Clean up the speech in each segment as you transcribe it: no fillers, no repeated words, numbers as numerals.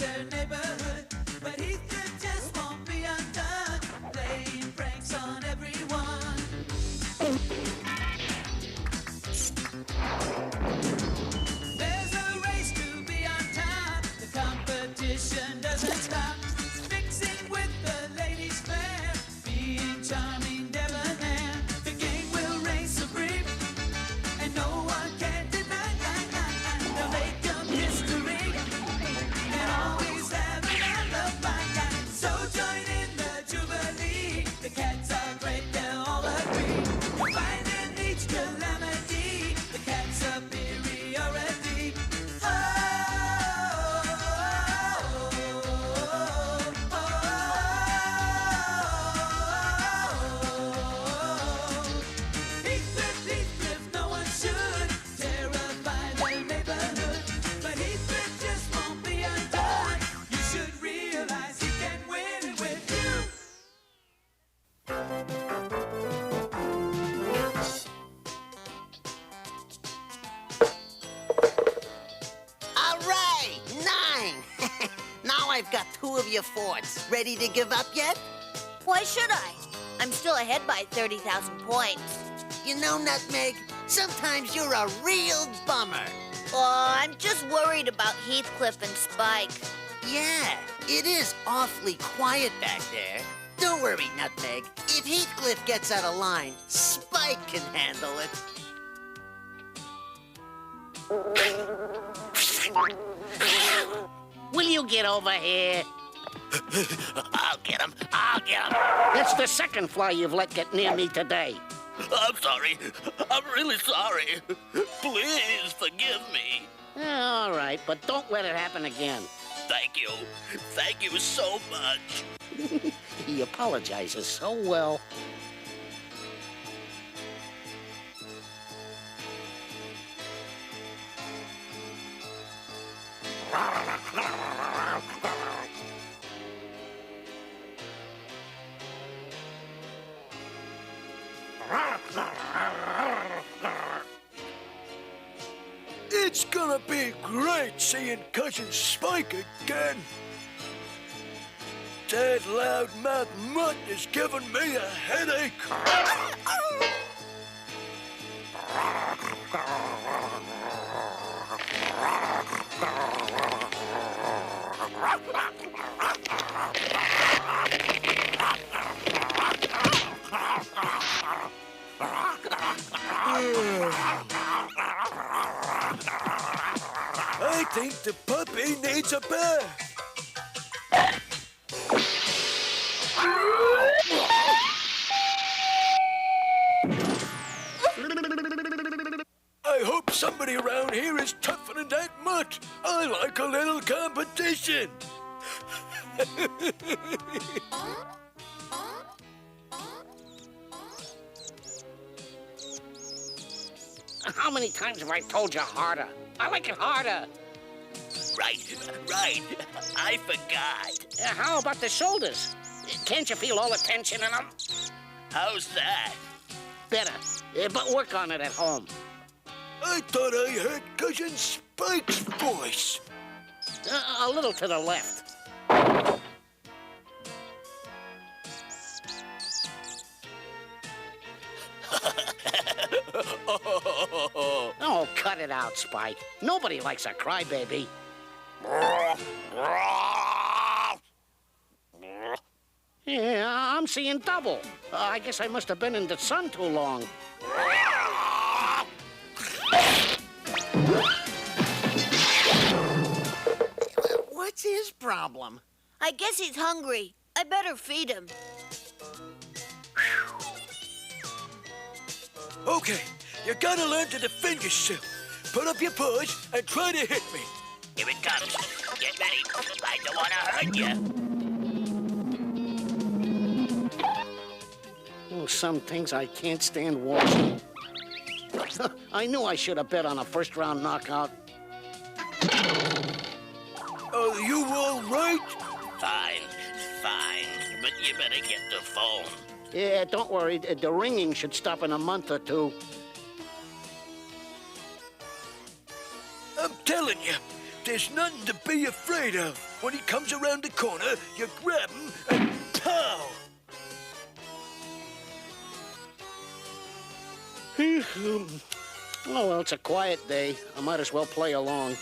their neighborhood. But Heathcliff just won't be undone, playing pranks on everyone. There's a race to be on time. The competition doesn't stop. Mixing with the ladies fair, being charming debonair. The game will reign supreme, and no one can deny. They'll make them history, and always have an alibi. So join in the jubilee. The cats are great, they'll all agree. You'll find in each calamity the cat's superiority. Heathcliff, Heathcliff, no one should terrify their neighborhood. But Heathcliff just won't be undone. You should realize he can win with you. All right, 9. Now I've got 2 of your forts. Ready to give up yet? Why should I? I'm still ahead by 30,000 points. You know, Nutmeg, sometimes you're a real bummer. Oh, I'm just worried about Heathcliff and Spike. Yeah, it is awfully quiet back there. Don't worry, Nutmeg. If Heathcliff gets out of line, Spike can handle it. Will you get over here? I'll get him. I'll get him. It's the second fly you've let get near me today. I'm sorry. I'm really sorry. Please forgive me. Yeah, all right, but don't let it happen again. Thank you. Thank you so much. He apologizes so well. It's gonna be great seeing Cousin Spike again. That loudmouth mutt is giving me a headache. I think the puppy needs a bath. I hope somebody around here is tougher than that mutt. I like a little competition. How many times have I told you harder? I like it harder. Right. I forgot. How about the shoulders? Can't you feel all the tension in them? How's that? Better, but work on it at home. I thought I heard Cousin Spike's voice. A little to the left. Oh, cut it out, Spike. Nobody likes a crybaby. Yeah, I'm seeing double. I guess I must have been in the sun too long. What's his problem? I guess he's hungry. I better feed him. Okay, you gotta learn to defend yourself. Put up your paws and try to hit me. Here it comes. Get ready. I don't want to hurt you. Oh, some things I can't stand watching. I knew I should have bet on a first-round knockout. Are you all right? Fine. But you better get the phone. Yeah, don't worry. The ringing should stop in a month or two. I'm telling you, There's nothing to be afraid of. When he comes around the corner, you grab him and pow! Oh, well, it's a quiet day. I might as well play along.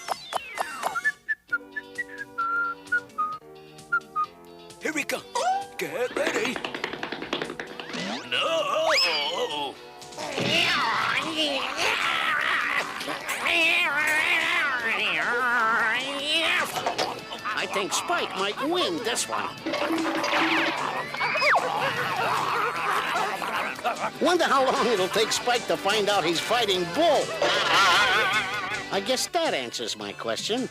Here we go. Get ready. No! I think Spike might win this one. Wonder how long it'll take Spike to find out he's fighting Bull. I guess that answers my question.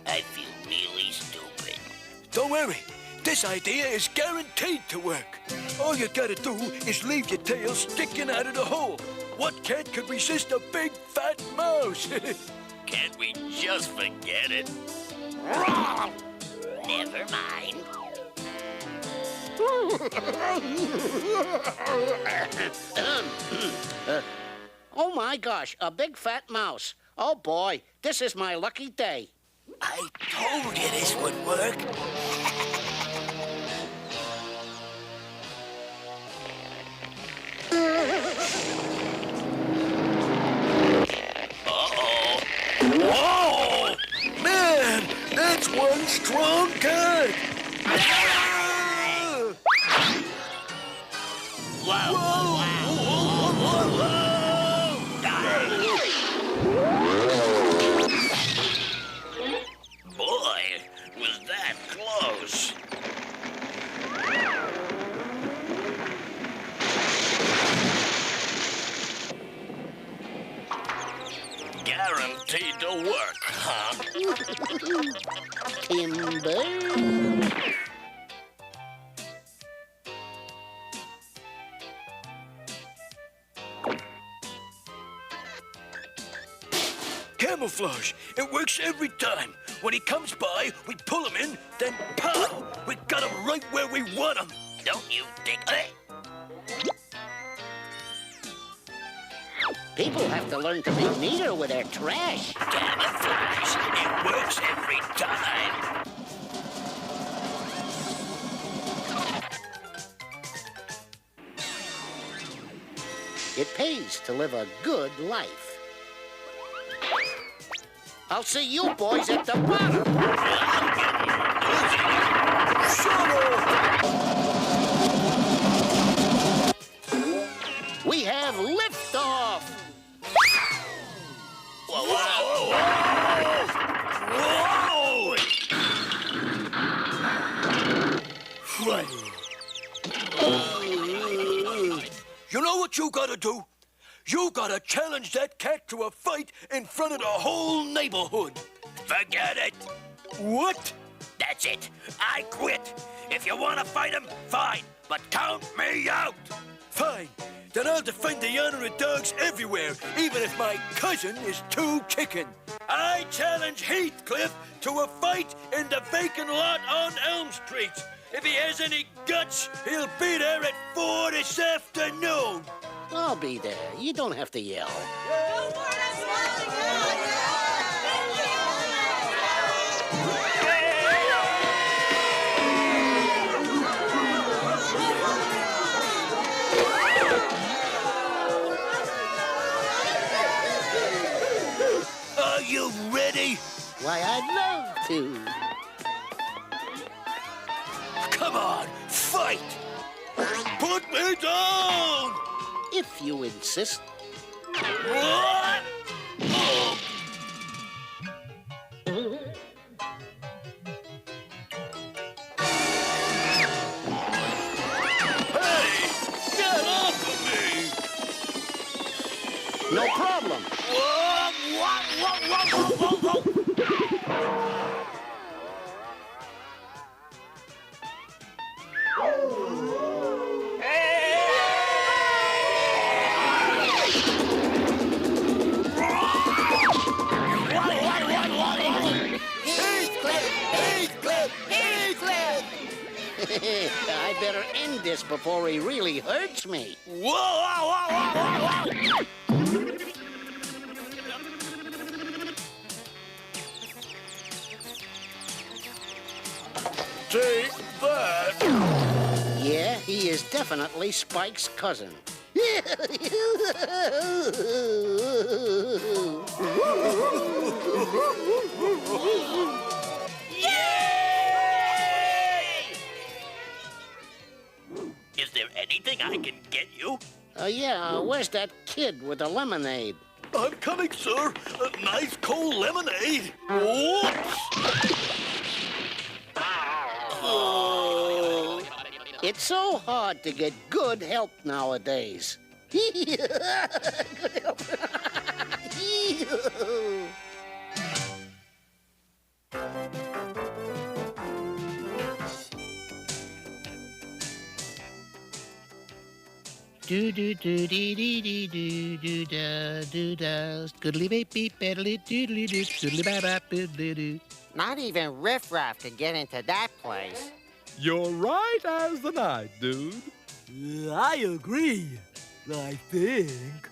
I feel really stupid. Don't worry. This idea is guaranteed to work. All you gotta do is leave your tail sticking out of the hole. What cat could resist a big fat mouse? Can't we just forget it? Never mind. Oh my gosh, a big fat mouse. Oh boy, this is my lucky day. I told you this would work. Uh-oh. Whoa! Man, that's one strong cat! Boy, was that close. Guaranteed to work, huh? Timber. Camouflage. It works every time. When he comes by, we pull him in, then pow! We got him right where we want him. Don't you think that? People have to learn to be neater with their trash. Camouflage. It works every time. It pays to live a good life. I'll see you boys at the bottom. Shut up! We have liftoff. Whoa, whoa, whoa! Whoa! You know what you gotta do? You gotta challenge that cat to a fight in front of the whole neighborhood. Forget it. What? That's it. I quit. If you want to fight him, fine. But count me out. Fine. Then I'll defend the honor of dogs everywhere, even if my cousin is too kicking. I challenge Heathcliff to a fight in the vacant lot on Elm Street. If he has any guts, he'll be there at 4 this afternoon. I'll be there. You don't have to yell. Are you ready? Why, I'd love to. Come on, fight! Put me down! If you insist. What? Oh. Hey! Get off of me! No problem. Whoa, whoa, whoa, whoa, whoa, whoa, whoa. I better end this before before he really hurts me. Whoa, whoa, whoa, whoa, whoa, whoa! Take that! Yeah, he is definitely Spike's cousin. Is there anything I can get you? Yeah, where's that kid with the lemonade? I'm coming, sir. A nice cold lemonade. Whoops! Oh. It's so hard to get good help nowadays. Good help. Do do do dee dee dee do do da do da scoodly beep beep beddly doodly doo scoodly bap bap doodly doo. Not even Riff Raff could get into that place. You're right as the night, dude. I agree. I think.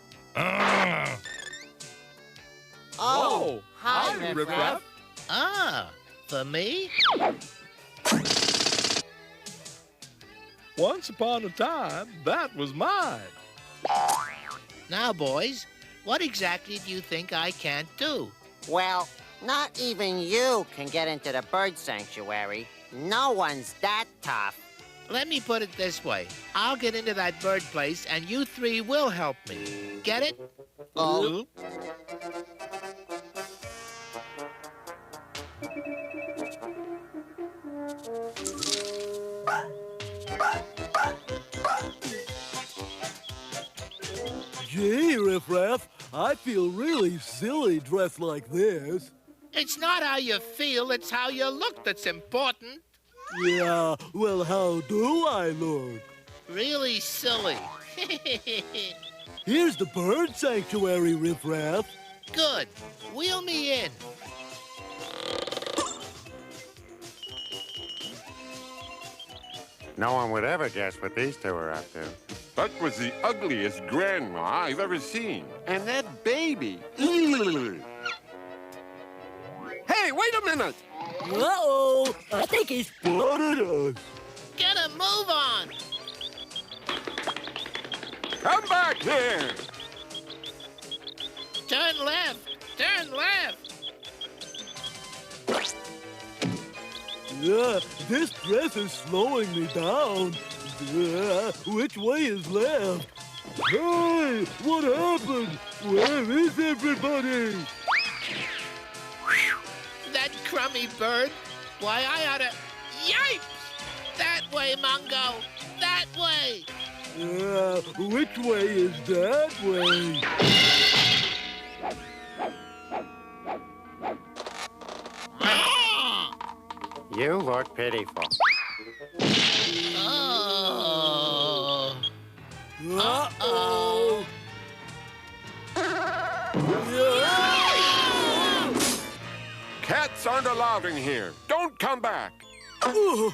Oh, hi, Riff Raff. Ah, for me? Once upon a time, that was mine. Now, boys, what exactly do you think I can't do? Well, not even you can get into the bird sanctuary. No one's that tough. Let me put it this way. I'll get into that bird place, and you three will help me. Get it? Oh. Gee, Riff Raff, I feel really silly dressed like this. It's not how you feel, it's how you look that's important. Yeah, well, how do I look? Really silly. Here's the bird sanctuary, Riff Raff. Good. Wheel me in. No one would ever guess what these two are up to. That was the ugliest grandma I've ever seen. And that baby. Hey, wait a minute! Uh-oh, I think he spotted us. Get a move on. Come back here! Turn left. Turn left. Yeah, this dress is slowing me down. Which way is left? Hey, what happened? Where is everybody? That crummy bird. Why, I oughta... Yipes! That way, Mungo. That way. Which way is that way? You look pitiful. Oh. Uh-oh. Cats aren't allowed in here. Don't come back. Who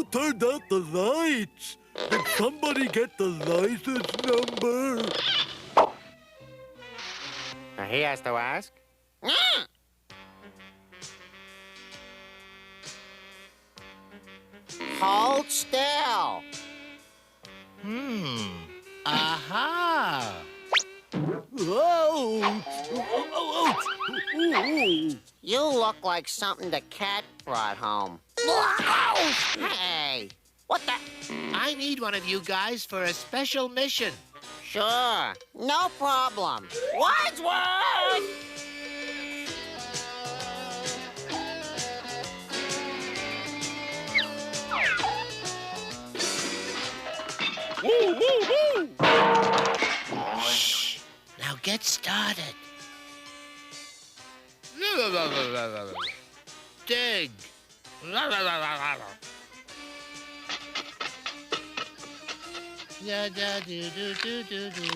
turned out the lights? Did somebody get the license number? Now he has to ask. Hold still. Aha. You look like something the cat brought home. Hey, what the? I need one of you guys for a special mission. Sure, no problem. Wordsworth! Woo, woo, woo! Shh. Now get started. Dig. Da da do do do do do.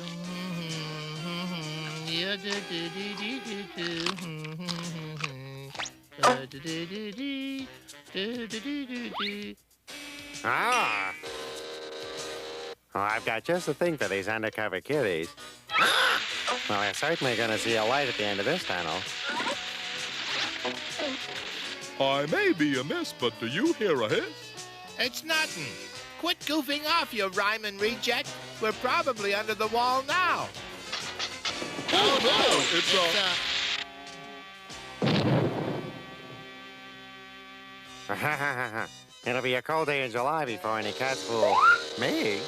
Yeah do do do do do do. Da do do do do do do do do. Ah, Oh, I've got just the thing for these undercover kitties. Well, they're certainly going to see a light at the end of this tunnel. I may be amiss, but do you hear a hiss? It's nothing. Quit goofing off, you rhyming reject. We're probably under the wall now. Oh, no, it's It'll be a cold day in July before any cats fool me.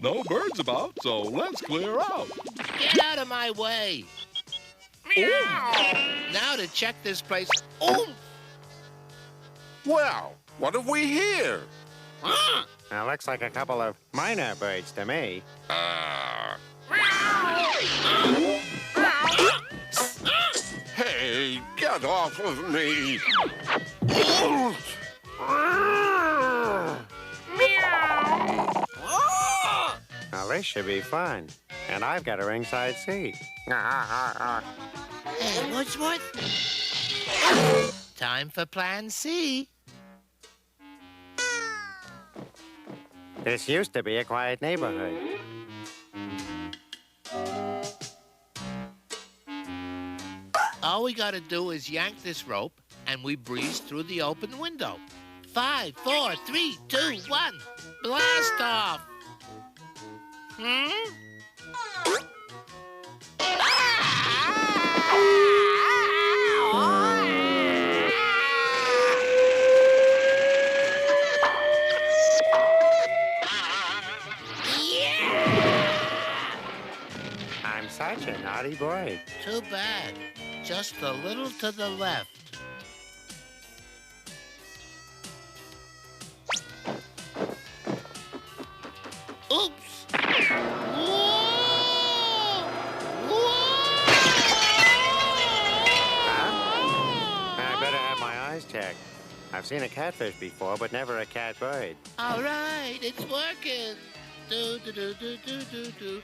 no birds about, so let's clear out. Get out of my way. Meow. Now to check this place. Oh, Well, what have we here? Now, looks like a couple of minor birds to me. Hey, get off of me! Now, this should be fun. And I've got a ringside seat. hey, Wordsworth. Time for Plan C. This used to be a quiet neighborhood. All we gotta do is yank this rope, and we breeze through the open window. 5, 4, 3, 2, 1. Blast off! I'm such a naughty boy. Too bad. Just a little to the left. Oops! I better have my eyes checked. I've seen a catfish before, but never a catbird. All right, it's working. Do do do do do do do.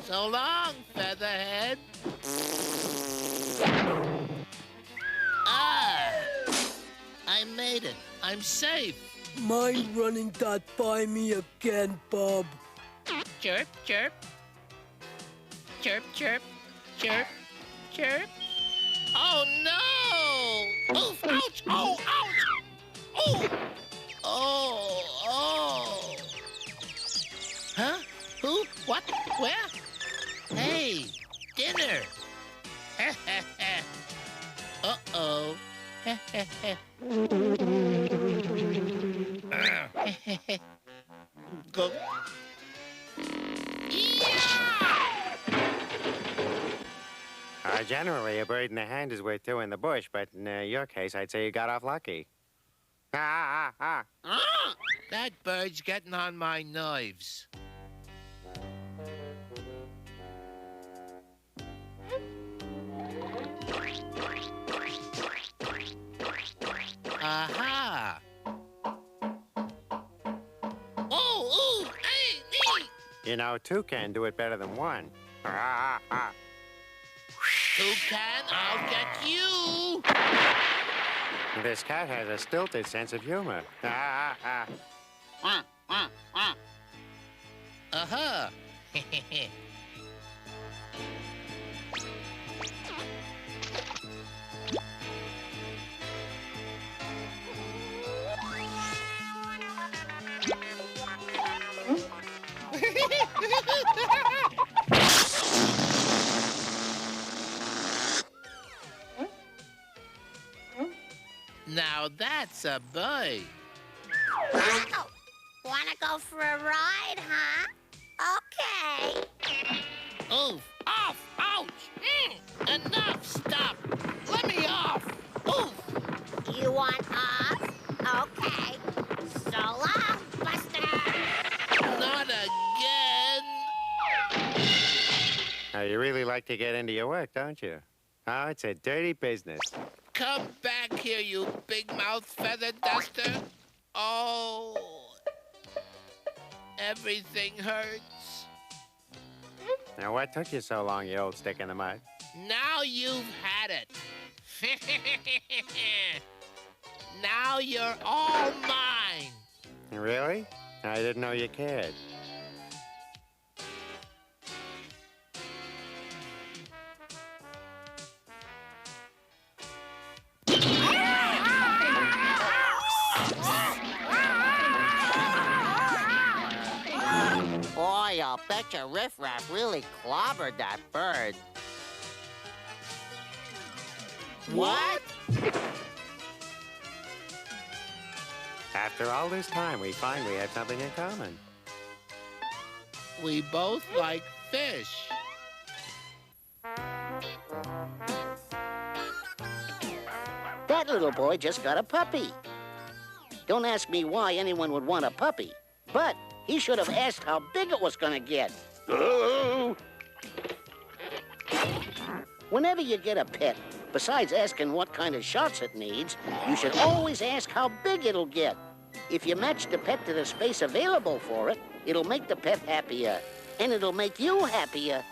So long, Featherhead. Ah! I made it. I'm safe. Mind running that by me again, Bob? Chirp, chirp. Chirp, chirp. Chirp, chirp. Oh, no! Oof, ouch! Oh, ouch! Oh! Oh, oh! Huh? Who? What? Where? Hey, dinner! Uh-oh. Go. Generally, a bird in the hand is worth two in the bush, but in your case, I'd say you got off lucky. That bird's getting on my nerves. Aha! Oh, ooh, hey, me! You know, two can do it better than one. Toucan, I'll get you! This cat has a stilted sense of humor. Uh-huh. Now that's a bird. Oh, wanna go for a ride, huh? Okay. Oof, off, ouch, enough, stop, let me off, oof. You want off? Okay. So long, Buster. Not again. Now, you really like to get into your work, don't you? Oh, it's a dirty business. Come back here, you big-mouth feather duster. Oh, everything hurts. Now, what took you so long, you old stick in the mud? Now you've had it. Now you're all mine. Really? I didn't know you cared. Boy, I'll bet you Riff Raff really clobbered that bird. What? After all this time, we find we had something in common. We both like fish. That little boy just got a puppy. Don't ask me why anyone would want a puppy, but he should have asked how big it was gonna get. Oh. Whenever you get a pet, besides asking what kind of shots it needs, you should always ask how big it'll get. If you match the pet to the space available for it, it'll make the pet happier, and it'll make you happier.